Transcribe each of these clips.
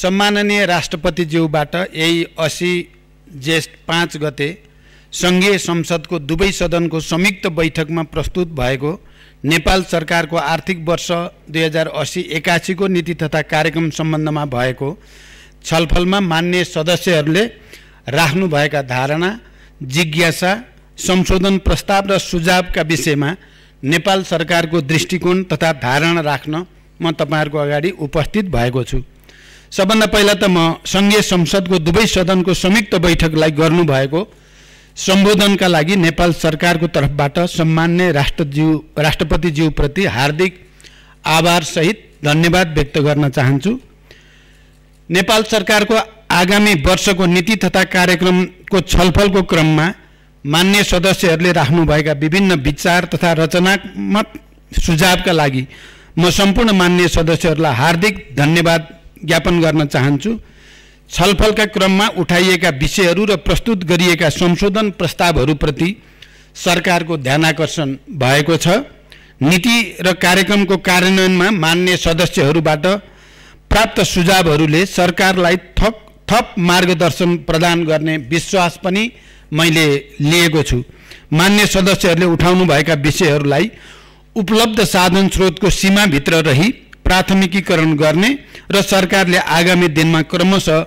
सम्माननीय राष्ट्रपतिज्यूबाट यही 80 जेष्ठ 5 गते संघीय संसदको दुवै सदनको संयुक्त बैठकमा प्रस्तुत भएको नेपाल सरकारको आर्थिक वर्ष 2080-81 को नीति तथा कार्यक्रम सम्बन्धमा भएको छलफलमा मान्य सदस्यहरूले राख्नुभएका धारणा, जिज्ञासा, संशोधन प्रस्ताव र सुझावका विषयमा नेपाल सरकारको दृष्टिकोण तथा धारणा राख्न म तपाईहरुको अगाडि उपस्थित भएको छु। सबभन्दा पहिला त म संघीय संसदको दुवै सदनको संयुक्त बैठकलाई गर्नुभएको सम्बोधनका लागि नेपाल सरकारको तर्फबाट सम्माननीय राष्ट्रपतिज्यू प्रति हार्दिक आभार सहित धन्यवाद व्यक्त गर्न चाहन्छु। नेपाल सरकारको आगामी वर्षको नीति तथा कार्यक्रमको छलफलको क्रममा मान्य सदस्यहरूले राख्नुभएका विभिन्न विचार तथा रचनात्मक सुझावका लागि म सम्पूर्ण मान्य सदस्यहरूलाई हार्दिक धन्यवाद ज्ञापन गर्न चाहन्छु। छलफलका क्रममा उठाइएका विषयहरू र प्रस्तुत गरिएका संशोधन प्रस्तावहरूप्रति सरकारको ध्यानाकर्षण भएको छ। नीति र कार्यक्रमको कार्यान्वयनमा मान्य सदस्यहरूबाट प्राप्त सुझावहरूले सरकारलाई थप मार्गदर्शन प्रदान गर्ने विश्वास पनि मैले लिएको छु। मान्य सदस्यहरूले उठाउनुभएका विषयहरूलाई उपलब्ध साधन स्रोतको सीमाभित्र रही प्राथमिकीकरण गर्ने र सरकारले आगामी दिनमा क्रमशः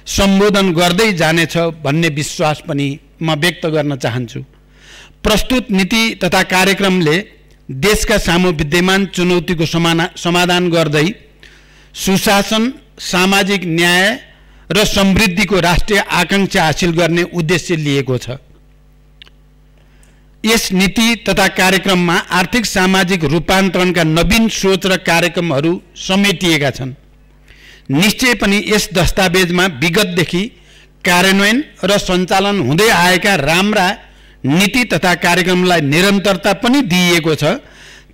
सम्बोधन गर्दै जानेछ भन्ने विश्वास पनि म व्यक्त गर्न चाहन्छु। प्रस्तुत नीति तथा कार्यक्रमले देशका सामु विद्यमान चुनौतीको समाधान गर्दै सुशासन, सामाजिक न्याय र समृद्धिको राष्ट्रिय आकांक्षा हासिल गर्ने उद्देश्य लिएको छ। यस नीति तथा कार्यक्रममा आर्थिक सामाजिक रूपान्तरणका नवीन सोच र कार्यक्रमहरू समेटिएका छन्। निश्चय पनि यस दस्तावेजमा विगतदेखि कार्यान्वयन र सञ्चालन हुँदै आएका राम्रा नीति तथा कार्यक्रमलाई निरन्तरता पनि दिइएको छ।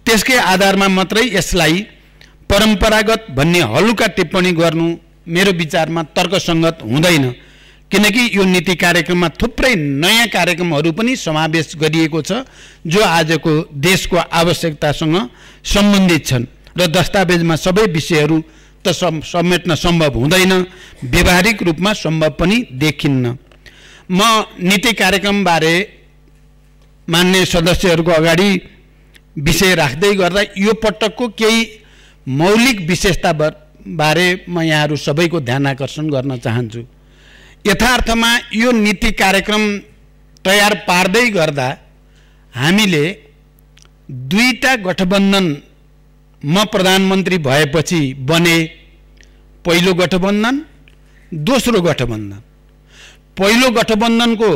त्यसकै आधारमा मात्रै यसलाई परम्परागत भन्ने हलुका टिप्पणी गर्नु मेरो विचारमा तर्कसङ्गत हुँदैन, किनकि यो नीति कार्यक्रममा थुप्रै नयाँ कार्यक्रमहरू पनि समावेश गरिएको छ जो आजको देशको आवश्यकतासँग सम्बन्धित छन् र दस्तावेजमा सबै विषयहरू त समेट्न सम्भव हुँदैन, व्यवहारिक रूपमा सम्भव पनि देखिन्न। म नीति कार्यक्रमबारे मान्य सदस्यहरूको अगाडि विषय राख्दै गर्दा यो पटकको केही मौलिक विशेषता बारे म यहाँहरू सबैको ध्यानाकर्षण गर्न चाहन्छु। यथार्थमा यो नीति कार्यक्रम तयार पार्दै गर्दा हामीले दुईटा गठबन्धन म प्रधानमन्त्री भएपछि बने, पहिलो गठबन्धन, दोस्रो गठबन्धन। पहिलो गठबन्धनको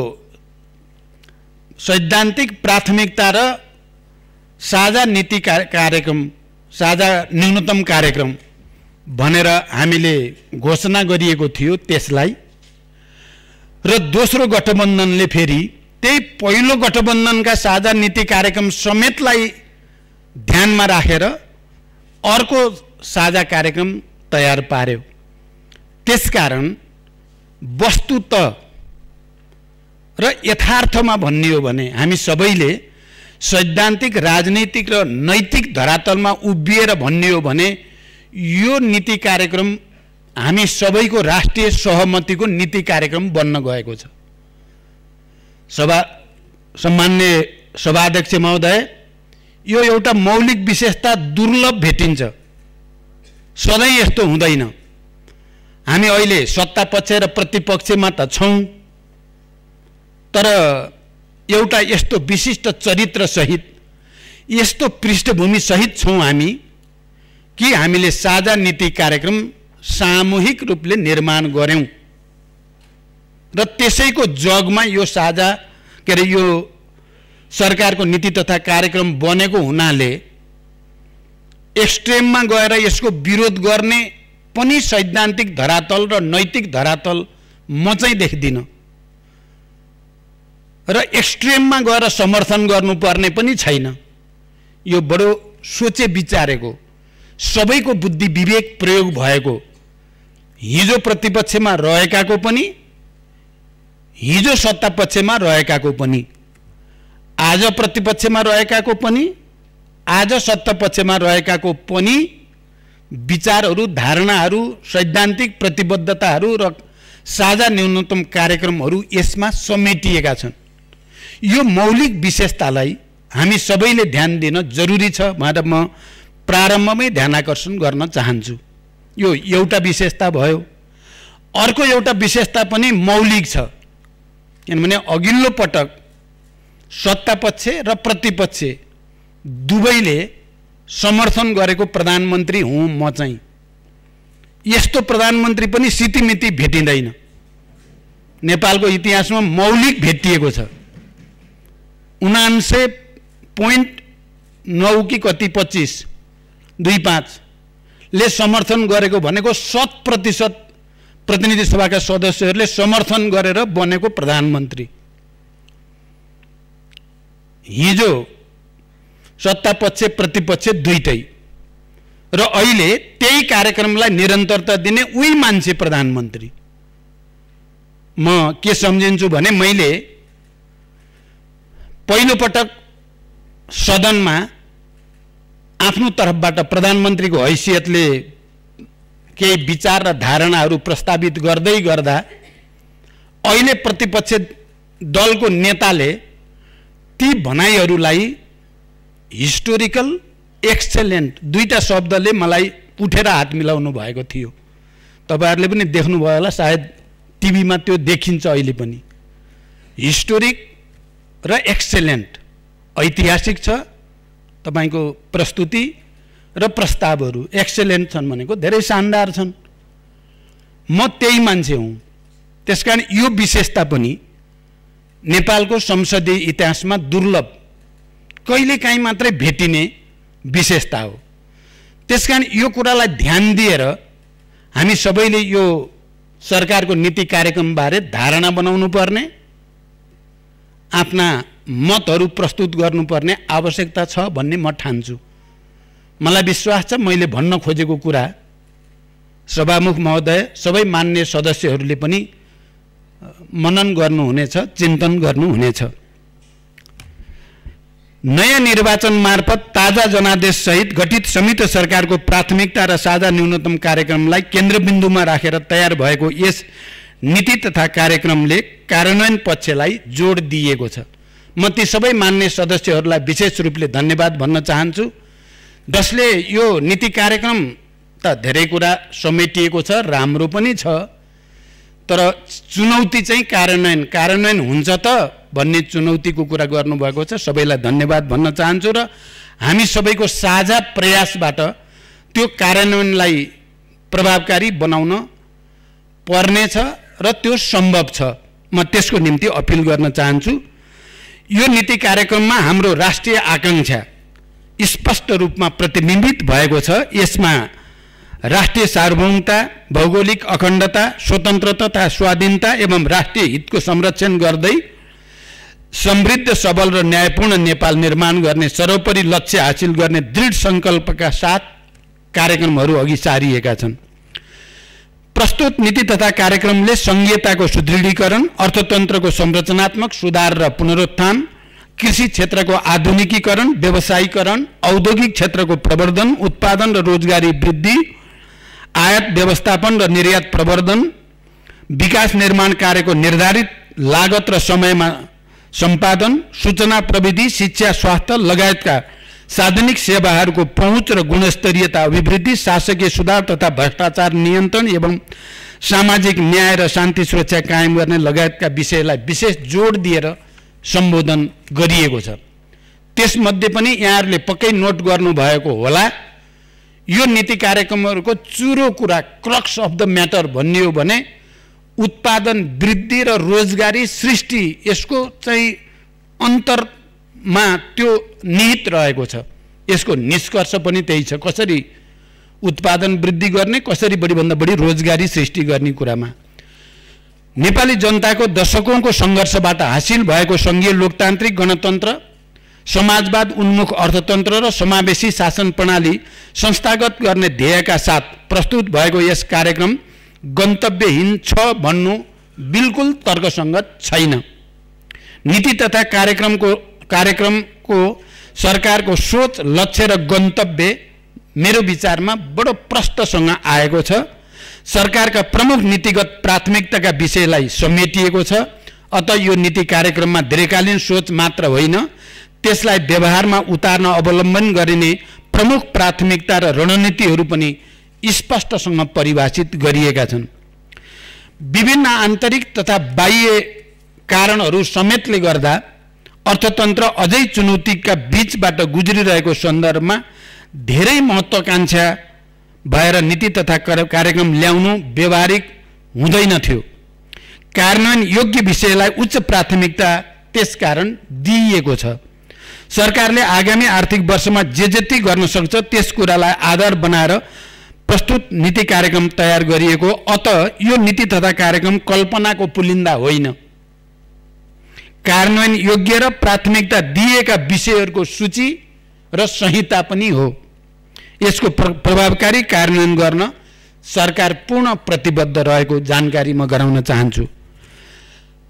सैद्धान्तिक प्राथमिकता र साझा नीति कार्यक्रम, साझा न्यूनतम कार्यक्रम भनेर हामीले घोषणा गरिएको थियो त्यसलाई, र दोस्रो गठबन्धनले फेरि त्यही पहिलो गठबन्धनका साझा नीति कार्यक्रम समेतलाई ध्यानमा राखेर अर्को साझा कार्यक्रम तयार पार्यो। त्यसकारण वस्तुत र यथार्थमा भन्ने हो भने हामी सबैले सैद्धान्तिक, राजनैतिक र नैतिक धरातलमा उभिएर भन्ने हो भने यो नीति कार्यक्रम हामी सबैको राष्ट्रिय सहमतिको नीति कार्यक्रम बन्न गएको छ। सम्मान्य सभाध्यक्ष महोदय, यो एउटा मौलिक विशेषता दुर्लभ भेटिन्छ, सधैँ यस्तो हुँदैन। हामी अहिले सत्ता पक्ष र प्रतिपक्षमा त छौँ, तर एउटा यस्तो विशिष्ट चरित्र सहित, यस्तो पृष्ठभूमि सहित छौँ हामी कि हामीले साझा नीति कार्यक्रम सामूहिक रूपले निर्माण गर्यौं र त्यसैको जगमा यो साझा यो सरकारको नीति तथा कार्यक्रम बनेको हुनाले एक्सट्रिममा गएर यसको विरोध गर्ने पनि सैद्धान्तिक धरातल र नैतिक धरातल म चाहिँ देख्दिन, र एक्सट्रिममा गएर समर्थन गर्नुपर्ने पनि छैन। यो बडो सोचे विचारेको, सबैको बुद्धि विवेक प्रयोग भएको, हिजो प्रतिपक्षमा रहेकाको पनि, हिजो सत्ता पक्षमा रहेकाको पनि, आज प्रतिपक्षमा रहेकाको पनि, आज सत्ता पक्षमा रहेकाको पनि विचारहरू, धारणाहरू, सैद्धान्तिक प्रतिबद्धताहरू र साझा न्यूनतम कार्यक्रमहरू यसमा समेटिएका छन्। यो मौलिक विशेषतालाई हामी सबैले ध्यान दिन जरुरी छ भनेर म प्रारम्भमै ध्यानाकर्षण गर्न चाहन्छु। यो एउटा विशेषता भयो। अर्को एउटा विशेषता पनि मौलिक छ, किनभने अघिल्लो पटक सत्तापक्ष र प्रतिपक्ष दुवैले समर्थन गरेको प्रधानमन्त्री हुँ म चाहिँ। यस्तो प्रधानमन्त्री पनि सितिमिति भेटिँदैन। नेपालको इतिहासमा मौलिक भेटिएको छ। 79.9 कि कति 25 ले समर्थन गरेको भनेको 100% प्रतिनिधि सभाका सदस्यहरूले समर्थन गरेर बनेको प्रधानमन्त्री। हिजो सत्तापक्ष प्रतिपक्ष दुईटै र अहिले त्यही कार्यक्रमलाई निरन्तरता दिने उही मान्छे प्रधानमन्त्री। म के सम्झिन्छु भने मैले पहिलो पटक सदनमा आफ्नो तर्फबाट प्रधानमन्त्रीको हैसियतले केही विचार र धारणाहरू प्रस्तावित गर्दै गर्दा अहिले प्रतिपक्ष दलको नेताले ती भनाइहरूलाई हिस्टोरिकल एक्सेलेन्ट दुईटा शब्दले मलाई उठेर हात मिलाउनु भएको थियो। तपाईहरुले पनि देख्नुभयो होला, सायद टिभीमा त्यो देखिन्छ अहिले पनि। हिस्टोरिक र एक्सेलेन्ट, ऐतिहासिक छ तपाईको प्रस्तुति र प्रस्तावहरू, एक्सेलेन्ट छन् भनेको धेरै शानदार छन्। म त्यही मान्छे हुँ। त्यसकारण यो विशेषता पनि नेपालको संसदीय इतिहासमा दुर्लभ, कहिलेकाहीँ मात्रै भेटिने विशेषता हो। त्यसकारण यो कुरालाई ध्यान दिएर हामी सबैले यो सरकारको नीति कार्यक्रमबारे धारणा बनाउनु पर्ने, आफ्ना मतहरू प्रस्तुत गर्नुपर्ने आवश्यकता छ भन्ने म ठान्छु। मलाई विश्वास छ मैले भन्न खोजेको कुरा सभामुख महोदय, सबै मान्य सदस्यहरूले पनि मनन गर्नुहुनेछ, चिन्तन गर्नुहुनेछ। नयाँ निर्वाचन मार्फत ताजा जनादेश सहित गठित संयुक्त सरकारको प्राथमिकता र साझा न्यूनतम कार्यक्रमलाई केन्द्रबिन्दुमा राखेर तयार भएको यस नीति तथा कार्यक्रमले कार्यान्वयन पक्षलाई जोड दिएको छ। म ती सबै मान्य सदस्यहरूलाई विशेष रूपले धन्यवाद भन्न चाहन्छु, जसले यो नीति कार्यक्रम त धेरै कुरा समेटिएको छ, राम्रो पनि छ, तर चुनौती चाहिँ कार्यान्वयन हुन्छ त भन्ने चुनौतीको कुरा गर्नुभएको छ। सबैलाई धन्यवाद भन्न चाहन्छु र हामी सबैको साझा प्रयासबाट त्यो कार्यान्वयनलाई प्रभावकारी बनाउन पर्नेछ र त्यो सम्भव छ। म त्यसको निम्ति अपिल गर्न चाहन्छु। यो नीति कार्यक्रममा हाम्रो राष्ट्रिय आकांक्षा स्पष्ट रूपमा प्रतिबिम्बित भएको छ। यसमा राष्ट्रिय सार्वभौमता, भौगोलिक अखण्डता, स्वतन्त्रता तथा स्वाधीनता एवं राष्ट्रिय हितको संरक्षण गर्दै समृद्ध, सबल र न्यायपूर्ण नेपाल निर्माण गर्ने सर्वोपरि लक्ष्य हासिल गर्ने दृढ संकल्पका साथ कार्यक्रमहरू अघि सारिएका छन्। प्रस्तुत नीति तथा कार्यक्रमले संघीयताको सुदृढीकरण, अर्थतन्त्रको संरचनात्मक सुधार र पुनरुत्थान, कृषि क्षेत्रको आधुनिकीकरण, व्यवसायीकरण, औद्योगिक क्षेत्रको प्रवर्धन, उत्पादन र रोजगारी वृद्धि, आयात व्यवस्थापन र निर्यात प्रवर्धन, विकास निर्माण कार्यको निर्धारित लागत र समयमा सम्पादन, सूचना प्रविधि, शिक्षा, स्वास्थ्य लगायतका सार्वजनिक सेवाहरूको पहुँच र गुणस्तरीयता अभिवृद्धि, शासकीय सुधार तथा भ्रष्टाचार नियन्त्रण एवं सामाजिक न्याय र शान्ति सुरक्षा कायम गर्ने लगायतका विषयलाई विशेष जोड दिएर सम्बोधन गरिएको छ। त्यसमध्ये पनि यहाँहरूले पक्कै नोट गर्नुभएको होला, यो नीति कार्यक्रमहरूको चुरो कुरा, क्रक्स अफ द म्याटर भन्ने हो भने उत्पादन वृद्धि र रोजगारी सृष्टि, यसको चाहिँ अन्तरमा त्यो निहित रहेको छ। यसको निष्कर्ष पनि त्यही छ, कसरी उत्पादन वृद्धि गर्ने, कसरी बढीभन्दा बढी रोजगारी सृष्टि गर्ने कुरामा। नेपाली जनताको दशकौंको सङ्घर्षबाट हासिल भएको सङ्घीय लोकतान्त्रिक गणतन्त्र, समाजवाद उन्मुख अर्थतन्त्र र समावेशी शासन प्रणाली संस्थागत गर्ने ध्येयका साथ प्रस्तुत भएको यस कार्यक्रम गन्तव्यहीन छ भन्नु बिल्कुल तर्कसङ्गत छैन। नीति तथा कार्यक्रमको सरकारको सोच, लक्ष्य र गन्तव्य मेरो विचारमा बडो प्रष्टसँग आएको छ। सरकारका प्रमुख नीतिगत प्राथमिकताका विषयलाई समेटिएको छ। अत यो नीति कार्यक्रममा दीर्घकालीन सोच मात्र होइन, त्यसलाई व्यवहारमा उतार्न अवलम्बन गरिने प्रमुख प्राथमिकता र रणनीतिहरू पनि स्पष्टसँग परिभाषित गरिएका छन्। विभिन्न आन्तरिक तथा बाह्य कारणहरू समेतले गर्दा अर्थतन्त्र अझै चुनौतीका बीचबाट गुज्रिरहेको सन्दर्भमा धेरै महत्त्वाकांक्षा भएर नीति तथा कार्यक्रम ल्याउनु व्यावहारिक हुँदैन थियो। कार्यान्वयन योग्य विषयलाई उच्च प्राथमिकता त्यसकारण दिइएको छ। सरकारले आगामी आर्थिक वर्षमा जे जति गर्न सक्छ त्यस कुरालाई आधार बनाएर प्रस्तुत नीति कार्यक्रम तयार गरिएको। अत यो नीति तथा कार्यक्रम कल्पनाको पुलिन्दा होइन, कार्यान्वयन योग्य र प्राथमिकता दिएका विषयहरूको सूची र संहिता पनि हो। यसको प्रभावकारी कार्यान्वयन गर्न सरकार पूर्ण प्रतिबद्ध रहेको जानकारी म गराउन चाहन्छु।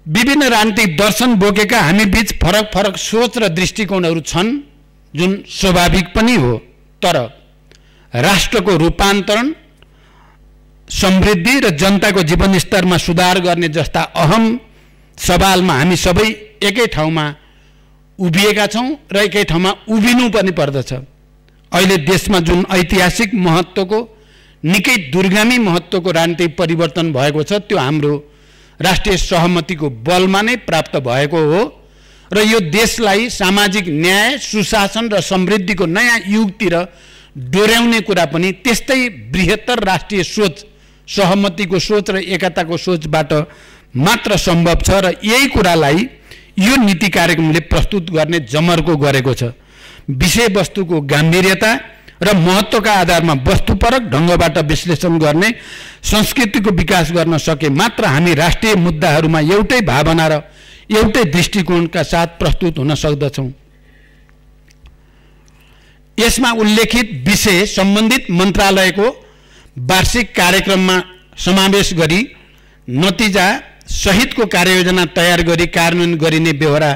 विभिन्न राजनीतिक दर्शन बोकेका हामी बीच फरक फरक सोच र दृष्टिकोणहरू छन्, जुन स्वाभाविक पनि हो। तर राष्ट्रको रूपान्तरण, समृद्धि र जनताको जीवनस्तरमा सुधार गर्ने जस्ता अहम सवालमा हामी सबै एकै ठाउँमा उभिएका छौँ र एकै ठाउँमा उभिनु पनि पर्दछ। अहिले देशमा जुन ऐतिहासिक महत्त्वको, निकै दूरगामी महत्त्वको राजनीतिक परिवर्तन भएको छ, त्यो हाम्रो राष्ट्रिय सहमतिको बलमा नै प्राप्त भएको हो र यो देशलाई सामाजिक न्याय, सुशासन र समृद्धिको नयाँ युगतिर डोर्याउने कुरा पनि त्यस्तै बृहत्तर राष्ट्रिय सोच, सहमतिको सोच र एकताको सोचबाट मात्र सम्भव छ र यही कुरालाई यो नीति कार्यक्रमले प्रस्तुत गर्ने जमर्को गरेको छ। विषयवस्तुको गम्भीरता र महत्त्वका आधारमा वस्तुपरक ढङ्गबाट विश्लेषण गर्ने संस्कृतिको विकास गर्न सके मात्र हामी राष्ट्रिय मुद्दाहरूमा एउटै भावना र एउटै दृष्टिकोणका साथ प्रस्तुत हुन सक्दछौँ। यसमा उल्लेखित विषय सम्बन्धित मन्त्रालयको वार्षिक कार्यक्रममा समावेश गरी नतिजा सहितको कार्ययोजना तयार गरी कार्यान्वयन गरिने बेहोरा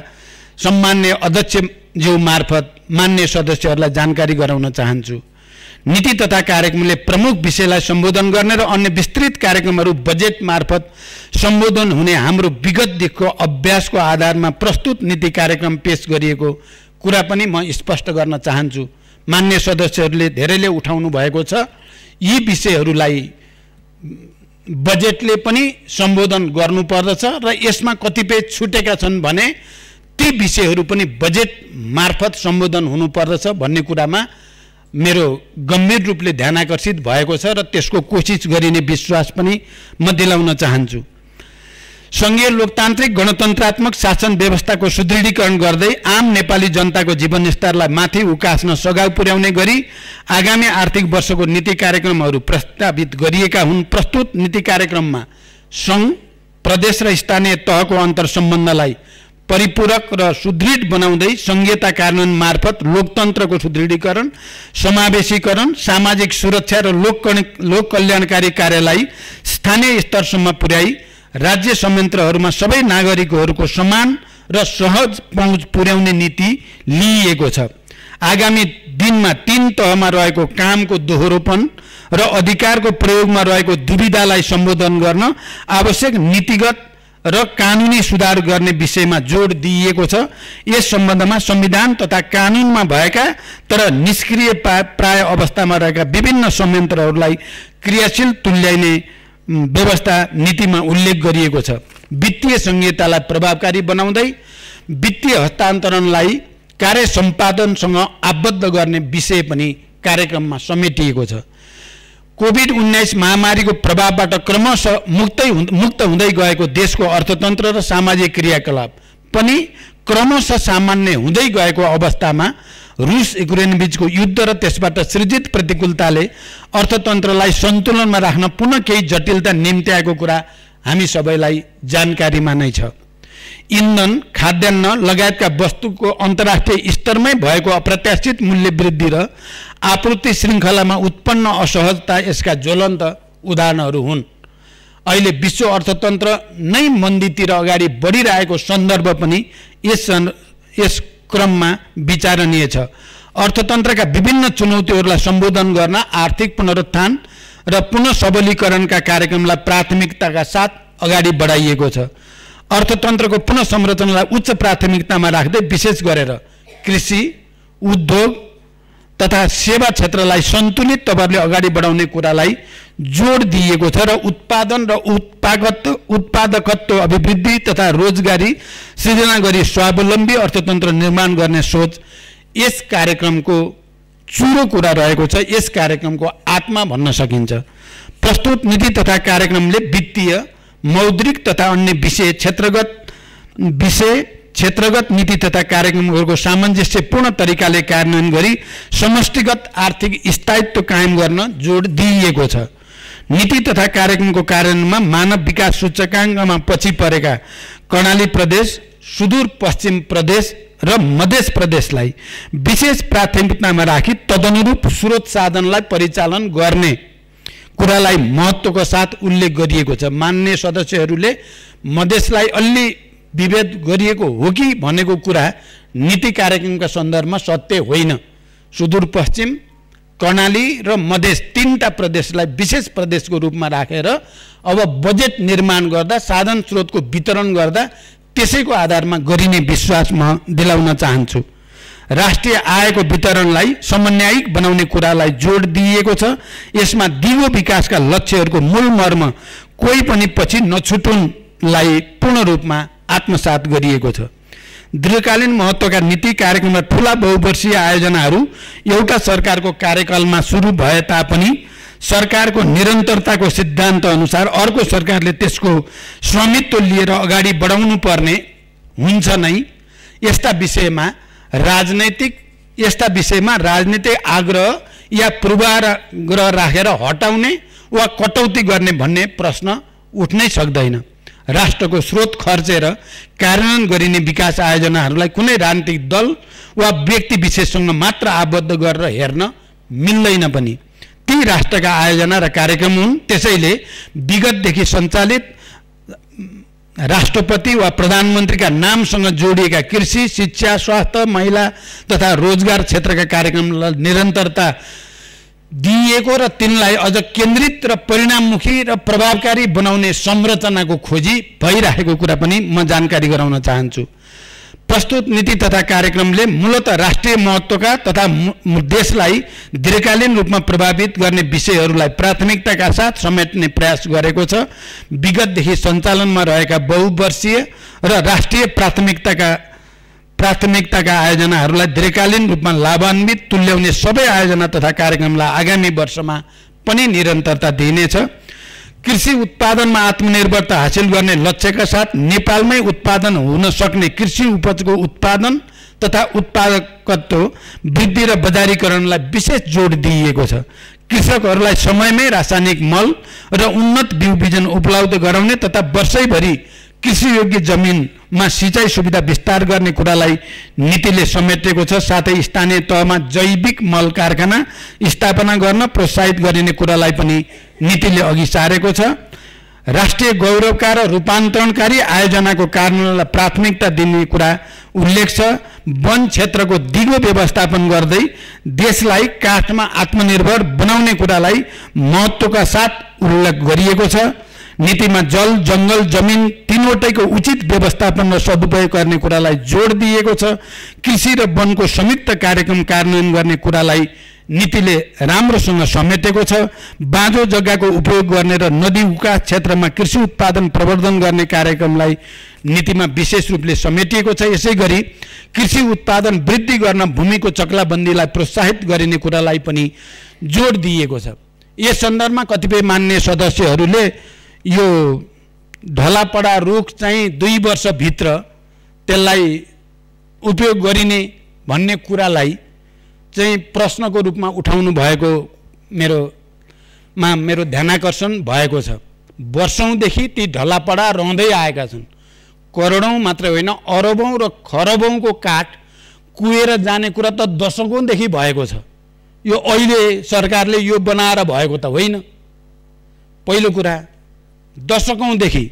सम्मान्य अध्यक्षज्यू मार्फत मान्य सदस्यहरूलाई जानकारी गराउन चाहन्छु। नीति तथा कार्यक्रमले प्रमुख विषयलाई सम्बोधन गर्ने र अन्य विस्तृत कार्यक्रमहरू बजेट मार्फत सम्बोधन हुने हाम्रो विगतदेखिको अभ्यासको आधारमा प्रस्तुत नीति कार्यक्रम पेश गरिएको कुरा पनि म स्पष्ट गर्न चाहन्छु। मान्य सदस्यहरूले धेरैले उठाउनु भएको छ, यी विषयहरूलाई बजेटले पनि सम्बोधन गर्नुपर्दछ र यसमा कतिपय छुटेका छन् भने ती विषयहरू पनि बजेट मार्फत सम्बोधन हुनुपर्दछ भन्ने कुरामा मेरो गम्भीर रूपले ध्यानाकर्षित भएको छ र त्यसको कोसिस गरिने विश्वास पनि म दिलाउन चाहन्छु। सङ्घीय लोकतान्त्रिक गणतन्त्रात्मक शासन व्यवस्थाको सुदृढीकरण गर्दै आम नेपाली जनताको जीवनस्तरलाई माथि उकास्न सघाउ पुर्याउने गरी आगामी आर्थिक वर्षको नीति कार्यक्रमहरू प्रस्तावित गरिएका हुन्। प्रस्तुत नीति कार्यक्रममा सङ्घ, प्रदेश र स्थानीय तहको अन्तर्सम्बन्धलाई परिपूरक र सुदृढ बनाउँदै सङ्घीयता कार्यान्वयन मार्फत लोकतन्त्रको सुदृढीकरण, समावेशीकरण, सामाजिक सुरक्षा र लोक कल्याणकारी कार्यलाई स्थानीय स्तरसम्म पुर्याई राज्य संयन्त्रहरूमा सबै नागरिकहरूको समान र सहज पहुँच पुर्याउने नीति लिइएको छ। आगामी दिनमा तीन तहमा रहेको कामको दोहोरोपन र अधिकारको प्रयोगमा रहेको दुविधालाई सम्बोधन गर्न आवश्यक नीतिगत र कानुनी सुधार गर्ने विषयमा जोड दिइएको छ। यस सम्बन्धमा संविधान तथा कानुनमा भएका तर निष्क्रिय प्राय अवस्थामा रहेका विभिन्न संयन्त्रहरूलाई क्रियाशील तुल्याइने व्यवस्था नीतिमा उल्लेख गरिएको छ। वित्तीय संहितालाई प्रभावकारी बनाउँदै वित्तीय हस्तान्तरणलाई कार्य सम्पादनसँग आबद्ध गर्ने विषय पनि कार्यक्रममा समेटिएको छ। कोभिड-19 महामारीको प्रभावबाट क्रमशः मुक्त हुँदै गएको देशको अर्थतन्त्र र सामाजिक क्रियाकलाप पनि क्रमशः सामान्य हुँदै गएको अवस्थामा रुस युक्रेन बीचको युद्ध र त्यसबाट सृजित प्रतिकूलताले अर्थतन्त्रलाई सन्तुलनमा राख्न पुनः केही जटिलता निम्त्याएको कुरा हामी सबैलाई जानकारीमा नै छ। इन्धन, खाद्यान्न लगायतका वस्तुको अन्तर्राष्ट्रिय स्तरमै भएको अप्रत्याशित मूल्य वृद्धि र आपूर्ति श्रृङ्खलामा उत्पन्न असहजता यसका ज्वलन्त उदाहरणहरू हुन्। अहिले विश्व अर्थतन्त्र नै मन्दीतिर अगाडि बढिरहेको सन्दर्भ पनि यस क्रममा विचारणीय छ। अर्थतन्त्रका विभिन्न चुनौतीहरूलाई सम्बोधन गर्न आर्थिक पुनरुत्थान र पुनः सबलीकरणका कार्यक्रमलाई प्राथमिकताका साथ अगाडि बढाइएको छ। अर्थतन्त्रको पुनः संरचनालाई उच्च प्राथमिकतामा राख्दै विशेष गरेर कृषि, उद्योग तथा सेवा क्षेत्रलाई सन्तुलित तवरले अगाडि बढाउने कुरालाई जोड दिएको छ र उत्पादन र उत्पादकत्व अभिवृद्धि तथा रोजगारी सृजना गरी स्वावलम्बी अर्थतन्त्र निर्माण गर्ने सोच यस कार्यक्रमको चुरो कुरा रहेको छ। यस कार्यक्रमको आत्मा भन्न सकिन्छ। प्रस्तुत नीति तथा कार्यक्रमले वित्तीय, मौद्रिक तथा अन्य क्षेत्रगत नीति तथा कार्यक्रमहरूको सामञ्जस्यपूर्ण तरिकाले कार्यान्वयन गरी समष्टिगत आर्थिक स्थायित्व कायम गर्न जोड दिइएको छ। नीति तथा कार्यक्रमको कार्यान्वयनमा मानव विकास सूचकाङ्कमा पछि परेका कर्णाली प्रदेश, सुदूरपश्चिम प्रदेश र मध्य प्रदेशलाई विशेष प्राथमिकतामा राखी तदनुरूप स्रोत साधनलाई परिचालन गर्ने कुरालाई महत्त्वको साथ उल्लेख गरिएको छ। मान्य सदस्यहरूले मधेसलाई अलि विभेद गरिएको हो कि भनेको कुरा नीति कार्यक्रमका सन्दर्भमा सत्य होइन। सुदूरपश्चिम, कर्णाली र मधेस तीनटा प्रदेशलाई विशेष प्रदेशको रूपमा राखेर अब बजेट निर्माण गर्दा, साधन स्रोतको वितरण गर्दा त्यसैको आधारमा गरिने विश्वास म दिलाउन चाहन्छु। राष्ट्रिय आयको वितरणलाई समन्वयिक बनाउने कुरालाई जोड दिइएको छ। यसमा दिगो विकासका लक्ष्यहरूको मूल मर्म कोही पनि पछि नछुटुनलाई पूर्ण रूपमा आत्मसात गरिएको छ। दीर्घकालीन महत्त्वका नीति कार्यक्रम र ठुला बहुवर्षीय आयोजनाहरू एउटा सरकारको कार्यकालमा सुरु भए तापनि सरकारको निरन्तरताको सिद्धान्त अनुसार अर्को सरकारले त्यसको स्वामित्व लिएर अगाडि बढाउनु पर्ने हुन्छ नै। यस्ता विषयमा राजनीतिक आग्रह या पूर्वाग्रह राखेर हटाउने वा कटौती गर्ने भन्ने प्रश्न उठ्नै सक्दैन। राष्ट्रको स्रोत खर्चेर कार्यान्वयन गरिने विकास आयोजनाहरूलाई कुनै राजनीतिक दल वा व्यक्ति विशेषसँग मात्र आबद्ध गरेर हेर्न मिल्दैन पनि। ती राष्ट्रका आयोजना र कार्यक्रम हुन्। त्यसैले विगतदेखि सञ्चालित राष्ट्रपति वा प्रधानमन्त्रीका नामसँग जोडिएका कृषि, शिक्षा, स्वास्थ्य, महिला तथा रोजगार क्षेत्रका कार्यक्रमलाई निरन्तरता दिइएको र तिनलाई अझ केन्द्रित र परिणाममुखी र प्रभावकारी बनाउने संरचनाको खोजी भइरहेको कुरा पनि म जानकारी गराउन चाहन्छु। प्रस्तुत नीति तथा कार्यक्रमले मूलतः राष्ट्रिय महत्त्वका तथा देशलाई दीर्घकालीन रूपमा प्रभावित गर्ने विषयहरूलाई प्राथमिकताका साथ समेट्ने प्रयास गरेको छ। विगतदेखि सञ्चालनमा रहेका बहुवर्षीय र राष्ट्रिय प्राथमिकताका आयोजनाहरूलाई दीर्घकालीन रूपमा लाभान्वित तुल्याउने सबै आयोजना तथा कार्यक्रमलाई आगामी वर्षमा पनि निरन्तरता दिइनेछ। कृषि उत्पादनमा आत्मनिर्भरता हासिल गर्ने लक्ष्यका साथ नेपालमै उत्पादन हुन सक्ने कृषि उपजको उत्पादन तथा उत्पादकत्व वृद्धि र बजारीकरणलाई विशेष जोड दिइएको छ। कृषकहरूलाई समयमै रासायनिक मल र उन्नत बिउ बिजन उपलब्ध गराउने तथा वर्षैभरि कृषियोग्य जमिनमा सिँचाइ सुविधा विस्तार गर्ने कुरालाई नीतिले समेटेको छ। साथै स्थानीय तहमा जैविक मल कारखाना स्थापना गर्न प्रोत्साहित गरिने कुरालाई पनि नीतिले अघि सारेको छ। राष्ट्रिय गौरवका र रूपान्तरणकारी आयोजनाको कार्यान्वयनलाई प्राथमिकता दिने कुरा उल्लेख छ। वन क्षेत्रको दिगो व्यवस्थापन गर्दै देशलाई काठमा आत्मनिर्भर बनाउने कुरालाई महत्त्वका साथ उल्लेख गरिएको छ। नीतिमा जल, जङ्गल, जमिन तीनवटैको उचित व्यवस्थापन र सदुपयोग गर्ने कुरालाई जोड दिएको छ। कृषि र वनको संयुक्त कार्यक्रम कार्यान्वयन गर्ने कुरालाई नीतिले राम्रोसँग समेटेको छ। बाँझो जग्गाको उपयोग गर्ने र नदी उकास क्षेत्रमा कृषि उत्पादन प्रवर्धन गर्ने कार्यक्रमलाई नीतिमा विशेष रूपले समेटिएको छ। यसै गरी कृषि उत्पादन वृद्धि गर्न भूमिको चक्लाबन्दीलाई प्रोत्साहित गरिने कुरालाई पनि जोड दिएको छ। यस सन्दर्भमा कतिपय मान्य सदस्यहरूले यो ढलापडा रुख चाहिँ 2 वर्षभित्र त्यसलाई उपयोग गरिने भन्ने कुरालाई चाहिँ प्रश्नको रूपमा उठाउनु भएको मेरो ध्यानाकर्षण भएको छ। वर्षौंदेखि ती ढलापडा रहँदै आएका छन्। करोडौं मात्र होइन, अरबौं र खरबौंको काठ कुएर जाने कुरा त दशकौंदेखि भएको छ। यो अहिले सरकारले यो बनाएर भएको त होइन। पहिलो कुरा, दशकौंदेखि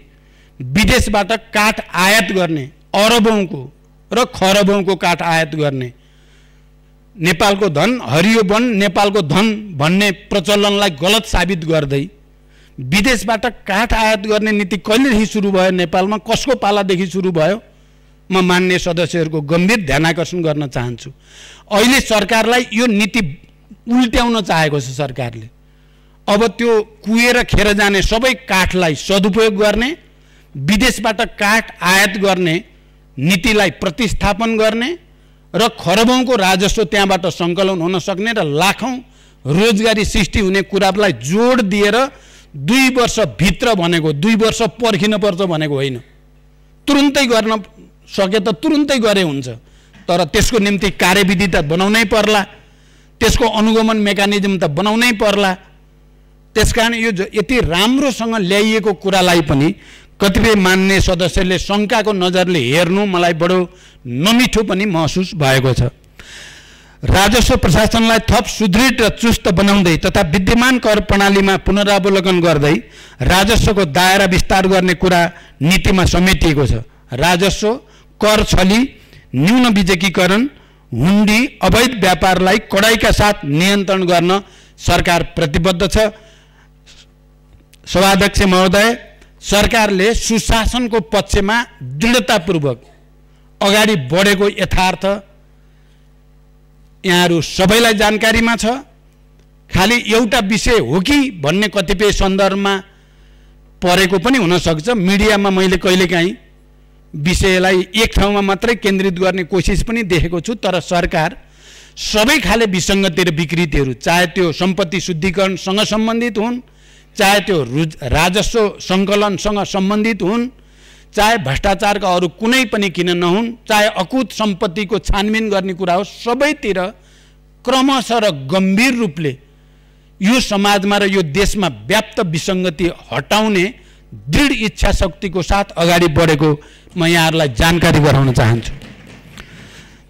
विदेशबाट काठ आयात गर्ने, अरबौंको र खरबौंको काठ आयात गर्ने नेपालको धन हरियो वन नेपालको धन भन्ने प्रचलनलाई गलत साबित गर्दै विदेशबाट काठ आयात गर्ने नीति कहिलेदेखि सुरु भयो नेपालमा, कसको पालादेखि सुरु भयो, म मान्य सदस्यहरूको गम्भीर ध्यानाकर्षण गर्न चाहन्छु। अहिले सरकारलाई यो नीति उल्ट्याउन चाहेको छ सरकारले। अब त्यो कुहेर खेर जाने सबै काठलाई सदुपयोग गर्ने, विदेशबाट काठ आयात गर्ने नीतिलाई प्रतिस्थापन गर्ने र खरबौंको राजस्व त्यहाँबाट सङ्कलन हुन सक्ने र लाखौं रोजगारी सृष्टि हुने कुरालाई जोड दिएर 2 वर्षभित्र भनेको 2 वर्ष पर्खिन पर्छ भनेको होइन। तुरुन्तै गर्न सके त तुरुन्तै गरे हुन्छ, तर त्यसको निम्ति कार्यविधि त बनाउनै पर्ला, त्यसको अनुगमन मेकानिजम त बनाउनै पर्ला। त्यसकारण यो यति राम्रोसँग ल्याइएको कुरालाई पनि कतिपय मान्य सदस्यले शङ्काको नजरले हेर्नु मलाई बडो नमिठो पनि महसुस भएको छ। राजस्व प्रशासनलाई थप सुदृढ र चुस्त बनाउँदै तथा विद्यमान कर प्रणालीमा पुनरावलोकन गर्दै राजस्वको दायरा विस्तार गर्ने कुरा नीतिमा समेटिएको छ। राजस्व, कर छली, न्यून बिजकीकरण, हुन्डी, अवैध व्यापारलाई कडाइका साथ नियन्त्रण गर्न सरकार प्रतिबद्ध छ। सभाध्यक्ष महोदय, सरकारले सुशासनको पक्षमा दृढतापूर्वक अगाडि बढेको यथार्थ यहाँहरू सबैलाई जानकारीमा छ। खालि एउटा विषय हो कि भन्ने कतिपय सन्दर्भमा परेको पनि हुन सक्छ। मिडियामा मैले कहिलेकाहीँ विषयलाई एक ठाउँमा मात्रै केन्द्रित गर्ने कोसिस पनि देखेको छु, तर सरकार सबै खाले विसङ्गति र विकृतिहरू, चाहे त्यो सम्पत्ति शुद्धिकरणसँग सम्बन्धित हुन्, चाहे त्यो राजस्व सङ्कलनसँग सम्बन्धित हुन्, चाहे भ्रष्टाचारका अरू कुनै पनि किन नहुन्, चाहे अकुत सम्पत्तिको छानबिन गर्ने कुरा हो, सबैतिर क्रमशः र गम्भीर रूपले यो समाजमा र यो देशमा व्याप्त विसङ्गति हटाउने दृढ इच्छा शक्तिको साथ अगाडि बढेको म यहाँहरूलाई जानकारी गराउन चाहन्छु।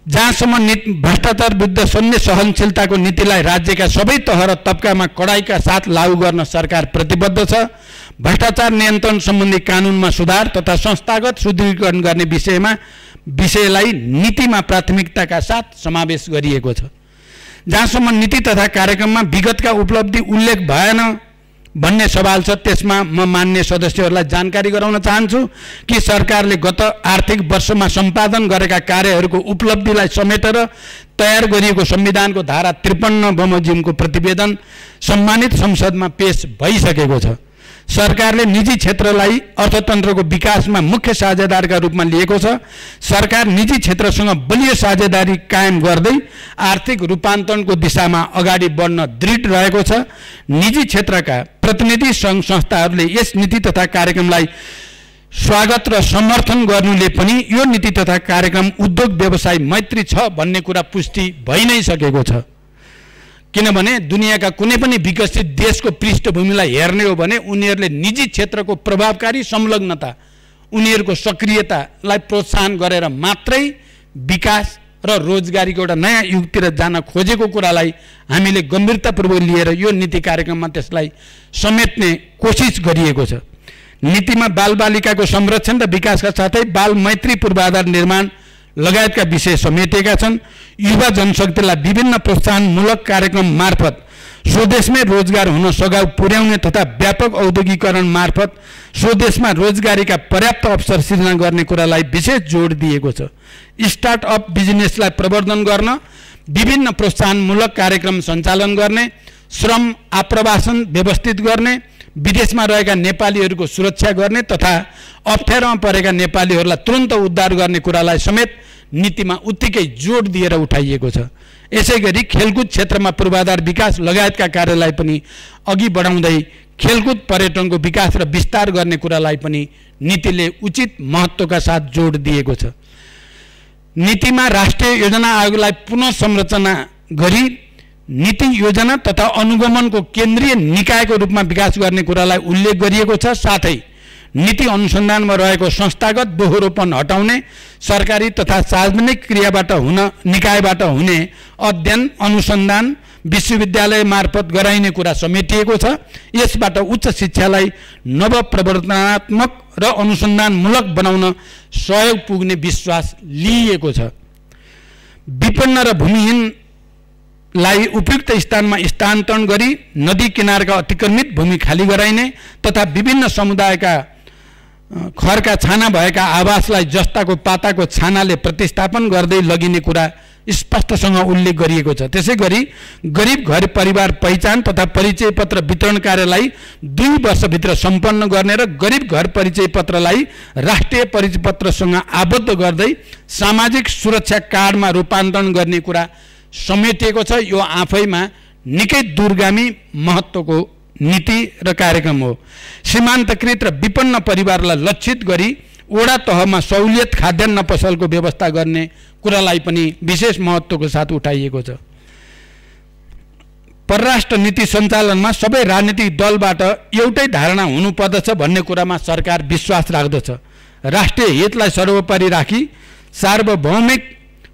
जहाँसम्म भ्रष्टाचार विरुद्ध शून्य सहनशीलताको नीतिलाई राज्यका सबै तह र तबकामा कडाइका साथ लागू गर्न सरकार प्रतिबद्ध छ। भ्रष्टाचार नियन्त्रण सम्बन्धी कानुनमा सुधार तथा संस्थागत सुदृढीकरण गर्ने विषयलाई नीतिमा प्राथमिकताका साथ समावेश गरिएको छ। जहाँसम्म नीति तथा कार्यक्रममा विगतका उपलब्धि उल्लेख भएन भन्ने सवाल छ, त्यसमा म मान्य सदस्यहरूलाई जानकारी गराउन चाहन्छु कि सरकारले गत आर्थिक वर्षमा सम्पादन गरेका कार्यहरूको उपलब्धिलाई समेटेर तयार गरिएको संविधानको धारा 53 बमोजिमको प्रतिवेदन सम्मानित संसदमा पेश भइसकेको छ। सरकारले निजी क्षेत्रलाई अर्थतन्त्रको विकासमा मुख्य साझेदारका रूपमा लिएको छ। सरकार निजी क्षेत्रसँग बलियो साझेदारी कायम गर्दै आर्थिक रूपान्तरणको दिशामा अगाडि बढ्न दृढ रहेको छ। निजी क्षेत्रका प्रतिनिधि सङ्घ संस्थाहरूले यस नीति तथा कार्यक्रमलाई स्वागत र समर्थन गर्नुले पनि यो नीति तथा कार्यक्रम उद्योग व्यवसाय मैत्री छ भन्ने कुरा पुष्टि भइ नै सकेको छ। किनभने दुनियाँका कुनै पनि विकसित देशको पृष्ठभूमिलाई हेर्ने हो भने उनीहरूले निजी क्षेत्रको प्रभावकारी संलग्नता, उनीहरूको सक्रियतालाई प्रोत्साहन गरेर मात्रै विकास र रोजगारीको एउटा नयाँ युगतिर जान खोजेको कुरालाई हामीले गम्भीरतापूर्वक लिएर यो नीति कार्यक्रममा त्यसलाई समेट्ने कोसिस गरिएको छ। नीतिमा बालबालिकाको संरक्षण र विकासका साथै बाल मैत्री पूर्वाधार निर्माण लगायतका विषय समेटिएका छन्। युवा जनशक्तिलाई विभिन्न प्रोत्साहनमूलक कार्यक्रम मार्फत स्वदेशमै रोजगार हुन सघाउ पुर्याउने तथा व्यापक औद्योगिकरण मार्फत स्वदेशमा रोजगारीका पर्याप्त अवसर सृजना गर्ने कुरालाई विशेष जोड दिएको छ। स्टार्टअप बिजनेसलाई प्रवर्धन गर्न विभिन्न प्रोत्साहनमूलक कार्यक्रम सञ्चालन गर्ने, श्रम आप्रवासन व्यवस्थित गर्ने, विदेशमा रहेका नेपालीहरूको सुरक्षा गर्ने तथा अप्ठ्यारोमा परेका नेपालीहरूलाई तुरन्त उद्धार गर्ने कुरालाई समेत नीतिमा उत्तिकै जोड दिएर उठाइएको छ। यसैगरी खेलकुद क्षेत्रमा पूर्वाधार विकास लगायतका कार्यलाई पनि अघि बढाउँदै खेलकुद पर्यटनको विकास र विस्तार गर्ने कुरालाई पनि नीतिले उचित महत्त्वका साथ जोड दिएको छ। नीतिमा राष्ट्रिय योजना आयोगलाई पुनः संरचना गरी नीति योजना तथा अनुगमनको केन्द्रीय निकायको रूपमा विकास गर्ने कुरालाई उल्लेख गरिएको छ। साथै नीति अनुसन्धानमा रहेको संस्थागत दोहोरोपन हटाउने, सरकारी तथा सार्वजनिक निकायबाट हुने अध्ययन अनुसन्धान विश्वविद्यालय मार्फत गराइने कुरा समेटिएको छ। यसबाट उच्च शिक्षालाई नवप्रवर्तनात्मक र अनुसन्धानमूलक बनाउन सहयोग पुग्ने विश्वास लिइएको छ। विपन्न र भूमिहीन लाई उपयुक्त स्थानमा स्थानान्तरण गरी नदी किनारका अतिक्रमित भूमि खाली गराइने तथा विभिन्न समुदायका खरका छाना भएका आवासलाई जस्ताको पाताको छानाले प्रतिस्थापन गर्दै लगिने कुरा स्पष्टसँग उल्लेख गरिएको छ। त्यसैगरी गरिब घर परिवार पहिचान तथा परिचय पत्र वितरण कार्यलाई 2 वर्षभित्र सम्पन्न गर्ने र गरिब घर परिचय पत्रलाई राष्ट्रिय परिचय पत्रसँग आबद्ध गर्दै सामाजिक सुरक्षा कार्डमा रूपान्तरण गर्ने कुरा समेटिएको छ। यो आफैमा निकै दूरगामी महत्त्वको नीति र कार्यक्रम हो। सीमान्तकृत र विपन्न परिवारलाई लक्षित गरी वडा तहमा सहुलियत खाद्यान्न पसलको व्यवस्था गर्ने कुरालाई पनि विशेष महत्त्वको साथ उठाइएको छ। परराष्ट्र नीति सञ्चालनमा सबै राजनीतिक दलबाट एउटै धारणा हुनुपर्दछ भन्ने कुरामा सरकार विश्वास राख्दछ। राष्ट्रिय हितलाई सर्वोपरि राखी सार्वभौमिक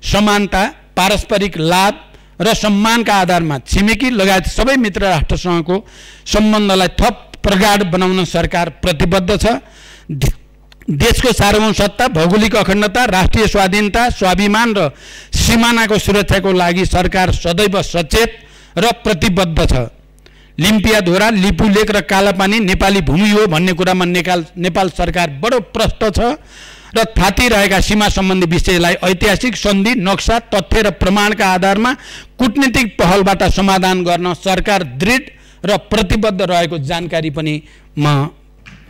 समानता, पारस्परिक लाभ र सम्मानका आधारमा छिमेकी लगायत सबै मित्र राष्ट्रसँगको सम्बन्धलाई थप प्रगाढ बनाउन सरकार प्रतिबद्ध छ। देशको सार्वभौम सत्ता, भौगोलिक अखण्डता, राष्ट्रिय स्वाधीनता, स्वाभिमान र सीमानाको सुरक्षाको लागि सरकार सदैव सचेत र प्रतिबद्ध छ। लिम्पियाधोरा, लिपुलेक र कालापानी नेपाली भूमि हो भन्ने कुरामा नेपाल सरकार बडो प्रष्ट छ र थाती रहेका सीमा सम्बन्धी विषयलाई ऐतिहासिक सन्धि, नक्सा, तथ्य र प्रमाणका आधारमा कूटनीतिक पहलबाट समाधान गर्न सरकार दृढ र प्रतिबद्ध रहेको जानकारी पनि म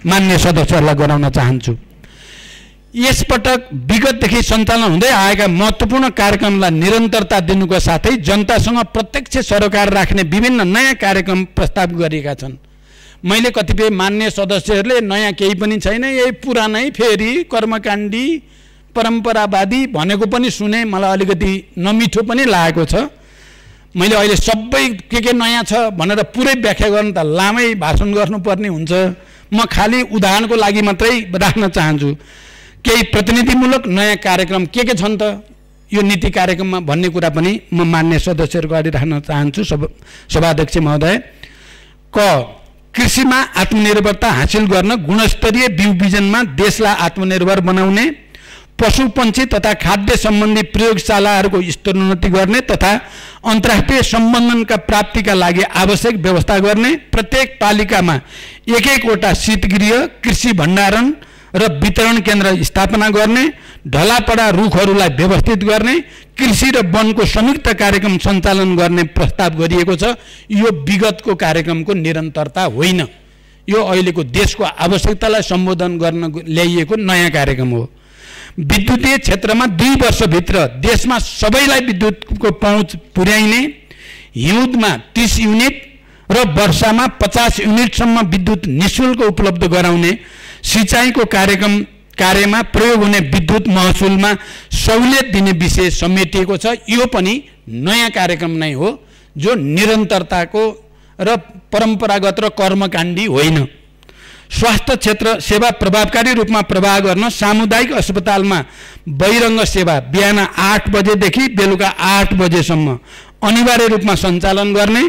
मान्य सदस्यहरूलाई गराउन चाहन्छु। यसपटक विगतदेखि सञ्चालन हुँदै आएका महत्त्वपूर्ण कार्यक्रमलाई निरन्तरता दिनुको साथै जनतासँग प्रत्यक्ष सरोकार राख्ने विभिन्न नयाँ कार्यक्रम प्रस्ताव गरिएका छन्। मैले कतिपय मान्य सदस्यहरूले नयाँ केही पनि छैन, यही पुरानै फेरि कर्मकाण्डी परम्परावादी भनेको पनि सुने, मलाई अलिकति नमिठो पनि लागेको छ। मैले अहिले सबै के नयाँ छ भनेर पुरै व्याख्या गर्न त लामै भाषण गर्नुपर्ने हुन्छ। म खाली उदाहरणको लागि मात्रै राख्न चाहन्छु। केही प्रतिनिधिमूलक नयाँ कार्यक्रम के छन् त यो नीति कार्यक्रममा भन्ने कुरा पनि म मान्य सदस्यहरूको अगाडि राख्न चाहन्छु। सभाध्यक्ष महोदय, कृषिमा आत्मनिर्भरता हासिल गर्न गुणस्तरीय बिउ बिजनमा देशलाई आत्मनिर्भर बनाउने, पशुपन्छी तथा खाद्य सम्बन्धी प्रयोगशालाहरूको स्तरोन्नति गर्ने तथा अन्तर्राष्ट्रिय सम्बन्धनका प्राप्तिका लागि आवश्यक व्यवस्था गर्ने, प्रत्येक पालिकामा एक-एकवटा शीतगृह, कृषि भण्डारण र वितरण केन्द्र स्थापना गर्ने, ढलापडा रुखहरूलाई व्यवस्थित गर्ने, कृषि र वनको संयुक्त कार्यक्रम सञ्चालन गर्ने प्रस्ताव गरिएको छ। यो विगतको कार्यक्रमको निरन्तरता होइन, यो अहिलेको देशको आवश्यकतालाई सम्बोधन गर्न ल्याइएको नयाँ कार्यक्रम हो। विद्युतीय क्षेत्रमा 2 वर्षभित्र देशमा सबैलाई विद्युतको पहुँच पुर्याइने, हिउँदमा 30 युनिट र वर्षामा 50 युनिटसम्म विद्युत निःशुल्क उपलब्ध गराउने, सिँचाइको कार्यमा प्रयोग हुने विद्युत महसुलमा सहुलियत दिने विषय समेटिएको छ। यो पनि नयाँ कार्यक्रम नै हो, जो निरन्तरताको र परम्परागत र कर्मकाण्डी होइन। स्वास्थ्य क्षेत्र सेवा प्रभावकारी रूपमा प्रवाह गर्न सामुदायिक अस्पतालमा बहिरङ्ग सेवा बिहान 8 बजेदेखि बेलुका 8 बजेसम्म अनिवार्य रूपमा सञ्चालन गर्ने,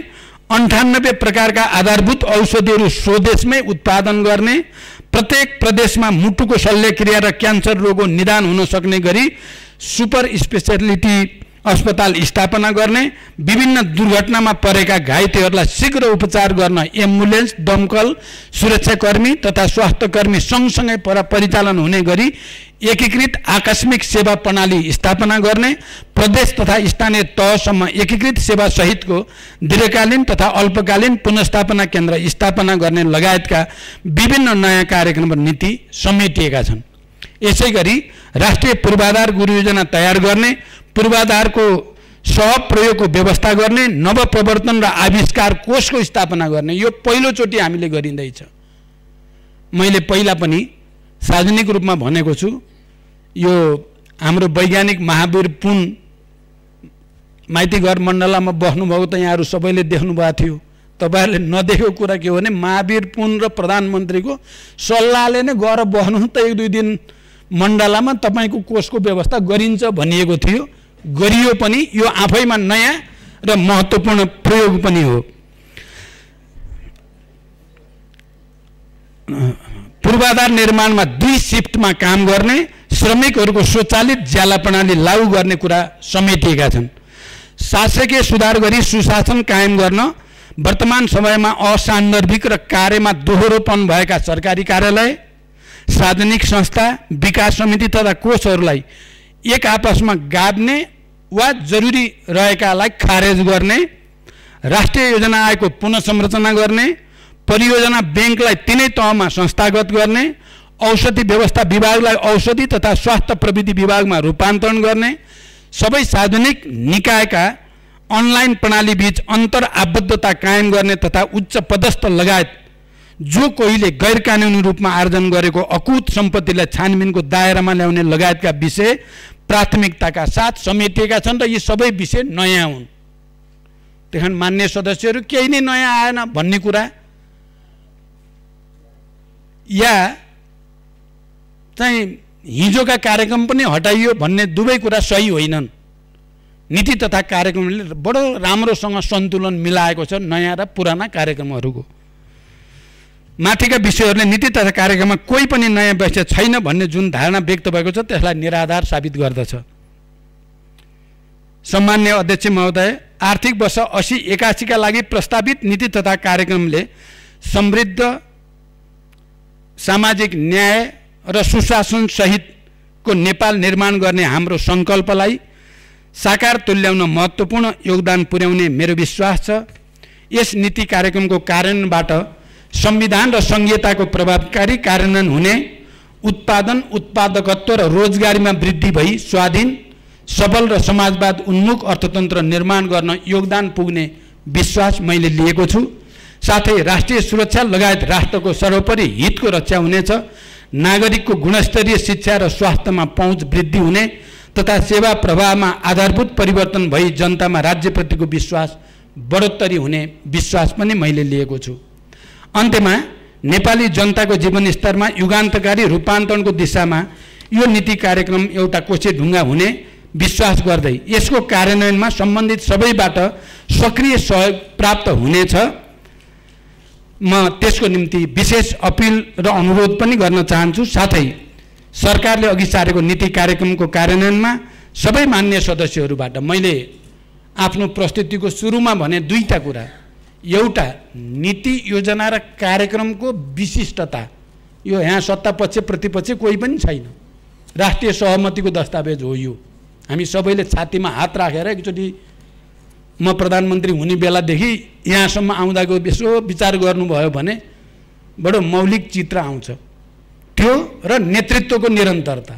98 प्रकारका आधारभूत औषधिहरू स्वदेशमै उत्पादन गर्ने, प्रत्येक प्रदेशमा मुटुको शल्यक्रिया र क्यान्सर रोगको निदान हुन सक्ने गरी सुपर स्पेसियालिटी अस्पताल स्थापना गर्ने, विभिन्न दुर्घटनामा परेका घाइतेहरूलाई शीघ्र उपचार गर्न एम्बुलेन्स, दमकल, सुरक्षाकर्मी तथा स्वास्थ्यकर्मी सँगसँगै परिचालन हुने गरी एकीकृत आकस्मिक सेवा प्रणाली स्थापना गर्ने, प्रदेश तथा स्थानीय तहसम्म एकीकृत सेवा सहितको दीर्घकालीन तथा अल्पकालीन पुनर्स्थापना केन्द्र स्थापना गर्ने लगायतका विभिन्न नयाँ कार्यक्रम र नीति समेटिएका छन्। यसैगरी राष्ट्रिय पूर्वाधार गुरु योजना तयार गर्ने, पूर्वाधारको सहप्रयोगको व्यवस्था गर्ने, नवप्रवर्तन र आविष्कार कोषको स्थापना गर्ने, यो पहिलोचोटि हामीले गरिँदैछ। मैले पहिला पनि सार्वजनिक रूपमा भनेको छु, यो हाम्रो वैज्ञानिक महावीर पुन माइतीघर मण्डलामा बस्नुभएको त यहाँहरू सबैले देख्नुभएको थियो। तपाईँहरूले नदेखेको कुरा के हो भने महावीर पुन र प्रधानमन्त्रीको सल्लाहले नै गएर बस्नु त 1-2 दिन मण्डलामा तपाईँको कोषको व्यवस्था गरिन्छ भनिएको थियो, गरियो पनि। यो आफैमा नयाँ र महत्त्वपूर्ण प्रयोग पनि हो। पूर्वाधार निर्माणमा 2 शिफ्टमा काम गर्ने, श्रमिकहरूको स्वचालित ज्याला प्रणाली लागू गर्ने कुरा समेटिएका छन्। शासकीय सुधार गरी सुशासन कायम गर्न, वर्तमान समयमा असान्दर्भिक र कार्यमा दोहोरोपन भएका सरकारी कार्यालय, सार्वजनिक संस्था, विकास समिति तथा कोषहरूलाई एक आपसमा गाड्ने वा जरुरी रहेकालाई खारेज गर्ने, राष्ट्रिय योजना आयोगको पुनः संरचना गर्ने, परियोजना बैंकलाई तिनै तहमा संस्थागत गर्ने, औषधि व्यवस्था विभागलाई औषधि तथा स्वास्थ्य प्रविधि विभागमा रूपान्तरण गर्ने, सबै सार्वजनिक निकायका अनलाइन प्रणाली बीच अन्तर आबद्धता कायम गर्ने तथा उच्च पदस्थ लगायत जो कोहीले गैर कानुनी रूपमा आर्जन गरेको अकुत सम्पत्तिलाई छानबिनको दायरामा ल्याउने लगायतका विषय प्राथमिकताका साथ समेटिएका छन् र यी सबै विषय नयाँ हुन्। त्यही मान्य सदस्यहरू केही नै नयाँ आएन भन्ने कुरा या चाहिँ हिजोका कार्यक्रम पनि हटाइयो भन्ने दुवै कुरा सही होइनन्। नीति तथा कार्यक्रमले बडो राम्रोसँग सन्तुलन मिलाएको छ नयाँ र पुराना कार्यक्रमहरूको। माथिका विषयहरूले नीति तथा कार्यक्रममा कोही पनि नयाँ विषय छैन भन्ने जुन धारणा व्यक्त भएको छ त्यसलाई निराधार साबित गर्दछ। सम्मान्य अध्यक्ष महोदय, आर्थिक वर्ष 80-81 का लागि प्रस्तावित नीति तथा कार्यक्रमले समृद्ध सामाजिक न्याय र सुशासन सहितको नेपाल निर्माण गर्ने हाम्रो सङ्कल्पलाई साकार तुल्याउन महत्त्वपूर्ण योगदान पुर्याउने मेरो विश्वास छ। यस नीति कार्यक्रमको कार्यान्वयनबाट संविधान र संघीयताको प्रभावकारी कार्यान्वयन हुने, उत्पादन, उत्पादकत्व र रोजगारीमा वृद्धि भई स्वाधीन, सबल र समाजवाद उन्मुख अर्थतन्त्र निर्माण गर्न योगदान पुग्ने विश्वास मैले लिएको छु। साथै राष्ट्रिय सुरक्षा लगायत राष्ट्रको सर्वोपरि हितको रक्षा हुनेछ। नागरिकको गुणस्तरीय शिक्षा र स्वास्थ्यमा पहुँच वृद्धि हुने तथा सेवा प्रवाहमा आधारभूत परिवर्तन भई जनतामा राज्यप्रतिको विश्वास बढोत्तरी हुने विश्वास पनि मैले लिएको छु। अन्त्यमा नेपाली जनताको जीवनस्तरमा युगान्तकारी रूपान्तरणको दिशामा यो नीति कार्यक्रम एउटा कोसेढुङ्गा हुने विश्वास गर्दै यसको कार्यान्वयनमा सम्बन्धित सबैबाट सक्रिय सहयोग प्राप्त हुनेछ। म त्यसको निम्ति विशेष अपिल र अनुरोध पनि गर्न चाहन्छु। साथै सरकारले अघि सारेको नीति कार्यक्रमको कार्यान्वयनमा सबै मान्य सदस्यहरूबाट मैले आफ्नो प्रस्तुतिको सुरुमा भने दुईटा कुरा, एउटा नीति योजना र कार्यक्रमको विशिष्टता, यो यहाँ सत्तापक्ष प्रतिपक्ष कोही पनि छैन, राष्ट्रिय सहमतिको दस्तावेज हो यो। हामी सबैले छातीमा हात राखेर एकचोटि म प्रधानमन्त्री हुने बेलादेखि यहाँसम्म आउँदाको यसो विचार गर्नुभयो भने बडो मौलिक चित्र आउँछ। त्यो र नेतृत्वको निरन्तरता,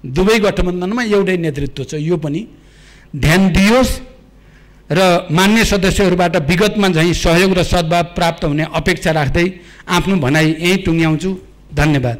दुवै गठबन्धनमा एउटै नेतृत्व छ, यो पनि ध्यान दियोस् र मान्य सदस्यहरूबाट विगतमा झैँ सहयोग र सद्भाव प्राप्त हुने अपेक्षा राख्दै आफ्नो भनाइ यहीँ टुङ्ग्याउँछु। धन्यवाद।